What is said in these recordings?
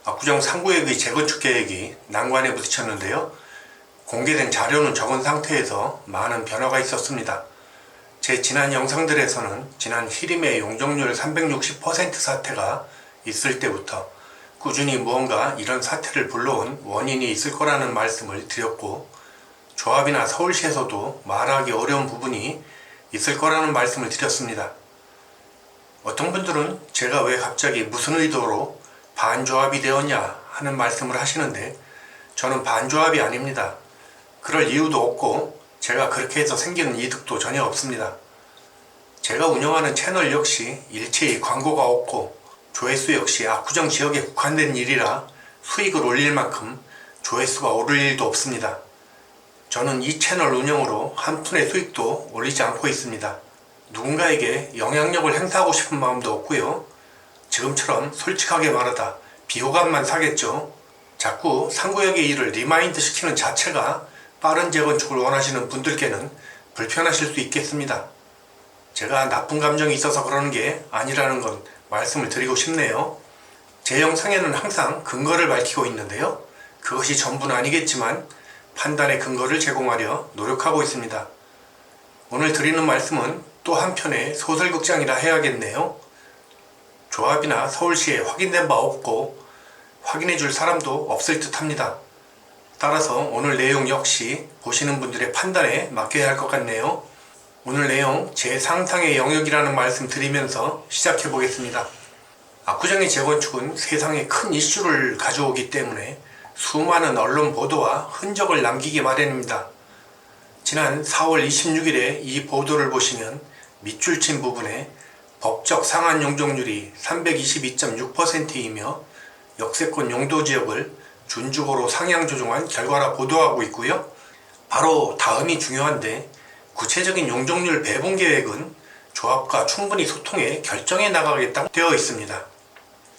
압구정 3구역의 재건축 계획이 난관에 부딪혔는데요. 공개된 자료는 적은 상태에서 많은 변화가 있었습니다. 제 지난 영상들에서는 지난 히림의 용적률 360% 사태가 있을 때부터 꾸준히 무언가 이런 사태를 불러온 원인이 있을 거라는 말씀을 드렸고, 조합이나 서울시에서도 말하기 어려운 부분이 있을 거라는 말씀을 드렸습니다. 어떤 분들은 제가 왜 갑자기 무슨 의도로 반조합이 되었냐 하는 말씀을 하시는데, 저는 반조합이 아닙니다. 그럴 이유도 없고 제가 그렇게 해서 생기는 이득도 전혀 없습니다. 제가 운영하는 채널 역시 일체의 광고가 없고, 조회수 역시 압구정 지역에 국한된 일이라 수익을 올릴 만큼 조회수가 오를 일도 없습니다. 저는 이 채널 운영으로 한 푼의 수익도 올리지 않고 있습니다. 누군가에게 영향력을 행사하고 싶은 마음도 없고요. 지금처럼 솔직하게 말하다 비호감만 사겠죠. 자꾸 3구역의 일을 리마인드 시키는 자체가 빠른 재건축을 원하시는 분들께는 불편하실 수 있겠습니다. 제가 나쁜 감정이 있어서 그러는 게 아니라는 건 말씀을 드리고 싶네요. 제 영상에는 항상 근거를 밝히고 있는데요. 그것이 전부는 아니겠지만 판단의 근거를 제공하려 노력하고 있습니다. 오늘 드리는 말씀은 또 한편의 소설극장이라 해야겠네요. 조합이나 서울시에 확인된 바 없고 확인해 줄 사람도 없을 듯 합니다. 따라서 오늘 내용 역시 보시는 분들의 판단에 맡겨야 할 것 같네요. 오늘 내용 제 상상의 영역이라는 말씀 드리면서 시작해 보겠습니다. 압구정의 재건축은 세상에 큰 이슈를 가져오기 때문에 수많은 언론 보도와 흔적을 남기기 마련입니다. 지난 4월 26일에 이 보도를 보시면 밑줄 친 부분에 법적 상한 용적률이 322.6%이며 역세권 용도지역을 준주거로 상향 조정한 결과라 보도하고 있고요. 바로 다음이 중요한데, 구체적인 용적률 배분 계획은 조합과 충분히 소통해 결정해 나가겠다고 되어 있습니다.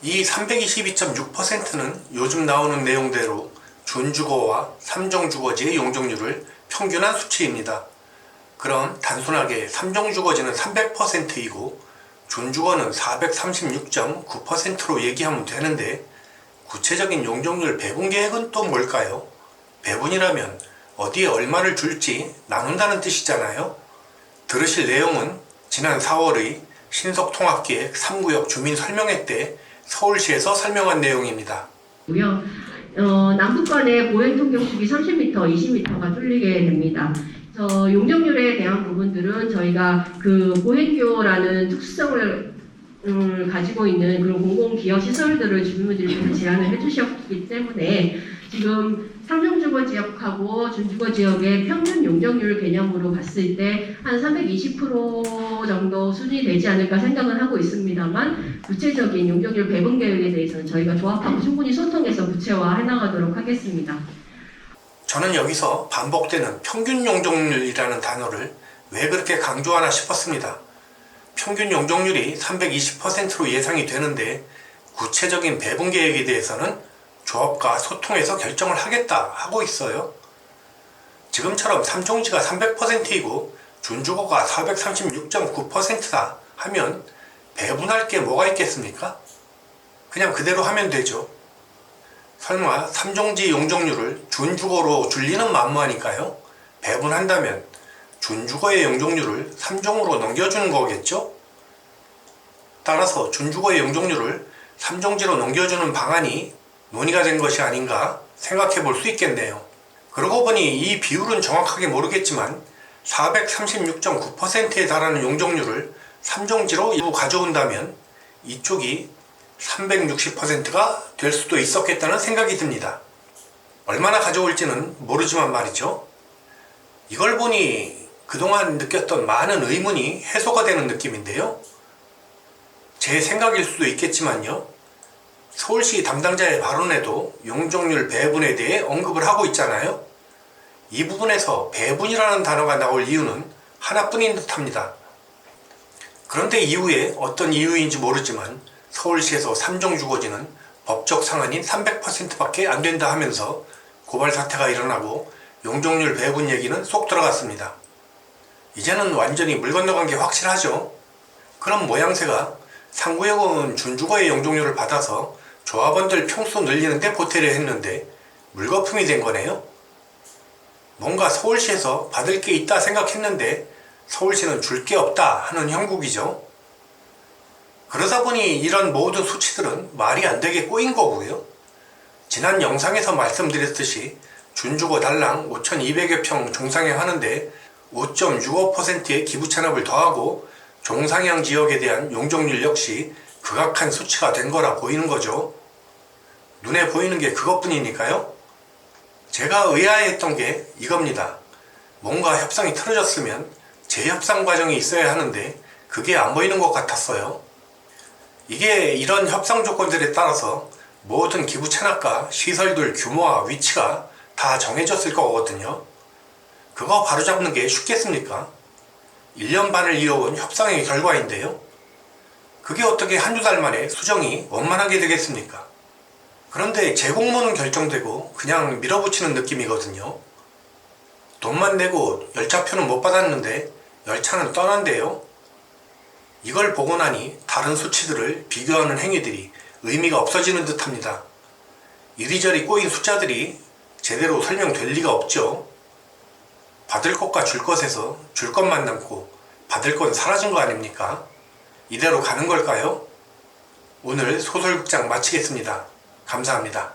이 322.6%는 요즘 나오는 내용대로 준주거와 3종 주거지의 용적률을 평균한 수치입니다. 그럼 단순하게 3종 주거지는 300%이고 준주거는 436.9%로 얘기하면 되는데, 구체적인 용적률 배분 계획은 또 뭘까요? 배분이라면 어디에 얼마를 줄지 나눈다는 뜻이잖아요. 들으실 내용은 지난 4월의 신속통합계획 3구역 주민설명회 때 서울시에서 설명한 내용입니다. 남북 간의 보행통경축이 30m, 20m가 뚫리게 됩니다. 용적률에 대한 부분들은 저희가 그 보행교라는 특수성을 가지고 있는 그런 공공기여 시설들을 주민분들이 제안을 해주셨기 때문에 지금 상종주거지역하고 준주거지역의 평균 용적률 개념으로 봤을 때 한 320% 정도 수준이 되지 않을까 생각을 하고 있습니다만, 구체적인 용적률 배분 계획에 대해서는 저희가 조합하고 충분히 소통해서 구체화해 나가도록 하겠습니다. 저는 여기서 반복되는 평균 용적률이라는 단어를 왜 그렇게 강조하나 싶었습니다. 평균 용적률이 320%로 예상이 되는데 구체적인 배분 계획에 대해서는 조합과 소통해서 결정을 하겠다 하고 있어요. 지금처럼 3종지가 300%이고 준주거가 436.9%다 하면 배분할 게 뭐가 있겠습니까? 그냥 그대로 하면 되죠. 설마 3종지 용적률을 준주거로 줄이는 만무하니까요. 배분한다면 준주거의 용적률을 3종으로 넘겨주는 거겠죠? 따라서 준주거의 용적률을 3종지로 넘겨주는 방안이 논의가 된 것이 아닌가 생각해 볼 수 있겠네요. 그러고 보니 이 비율은 정확하게 모르겠지만 436.9%에 달하는 용적률을 3종지로 일부 가져온다면 이쪽이 360%가 될 수도 있었겠다는 생각이 듭니다. 얼마나 가져올지는 모르지만 말이죠. 이걸 보니 그동안 느꼈던 많은 의문이 해소가 되는 느낌인데요. 제 생각일 수도 있겠지만요. 서울시 담당자의 발언에도 용적률 배분에 대해 언급을 하고 있잖아요. 이 부분에서 배분이라는 단어가 나올 이유는 하나뿐인 듯합니다. 그런데 이후에 어떤 이유인지 모르지만 서울시에서 3종 주거지는 법적 상한인 300%밖에 안 된다 하면서 고발 사태가 일어나고 용적률 배분 얘기는 쏙 들어갔습니다. 이제는 완전히 물 건너간 게 확실하죠. 그럼 모양새가 3구역은 준주거의 용적률을 받아서 조합원들 평수 늘리는데 보태려 했는데 물거품이 된 거네요. 뭔가 서울시에서 받을 게 있다 생각했는데 서울시는 줄 게 없다 하는 형국이죠. 그러다 보니 이런 모든 수치들은 말이 안 되게 꼬인 거고요. 지난 영상에서 말씀드렸듯이 준주거 달랑 5,200여 평 종상향 하는데 5.65%의 기부 찬압을 더하고 종상향 지역에 대한 용적률 역시 극악한 수치가 된 거라 보이는 거죠. 눈에 보이는 게 그것뿐이니까요. 제가 의아했던 게 이겁니다. 뭔가 협상이 틀어졌으면 재협상 과정이 있어야 하는데 그게 안 보이는 것 같았어요. 이게 이런 협상 조건들에 따라서 모든 기부 찬압과 시설들 규모와 위치가 다 정해졌을 거거든요. 그거 바로잡는 게 쉽겠습니까? 1년 반을 이어온 협상의 결과인데요. 그게 어떻게 한두 달 만에 수정이 원만하게 되겠습니까? 그런데 재공모는 결정되고 그냥 밀어붙이는 느낌이거든요. 돈만 내고 열차표는 못 받았는데 열차는 떠난대요. 이걸 보고 나니 다른 수치들을 비교하는 행위들이 의미가 없어지는 듯합니다. 이리저리 꼬인 숫자들이 제대로 설명될 리가 없죠. 받을 것과 줄 것에서 줄 것만 남고 받을 건 사라진 거 아닙니까? 이대로 가는 걸까요? 오늘 소설극장 마치겠습니다. 감사합니다.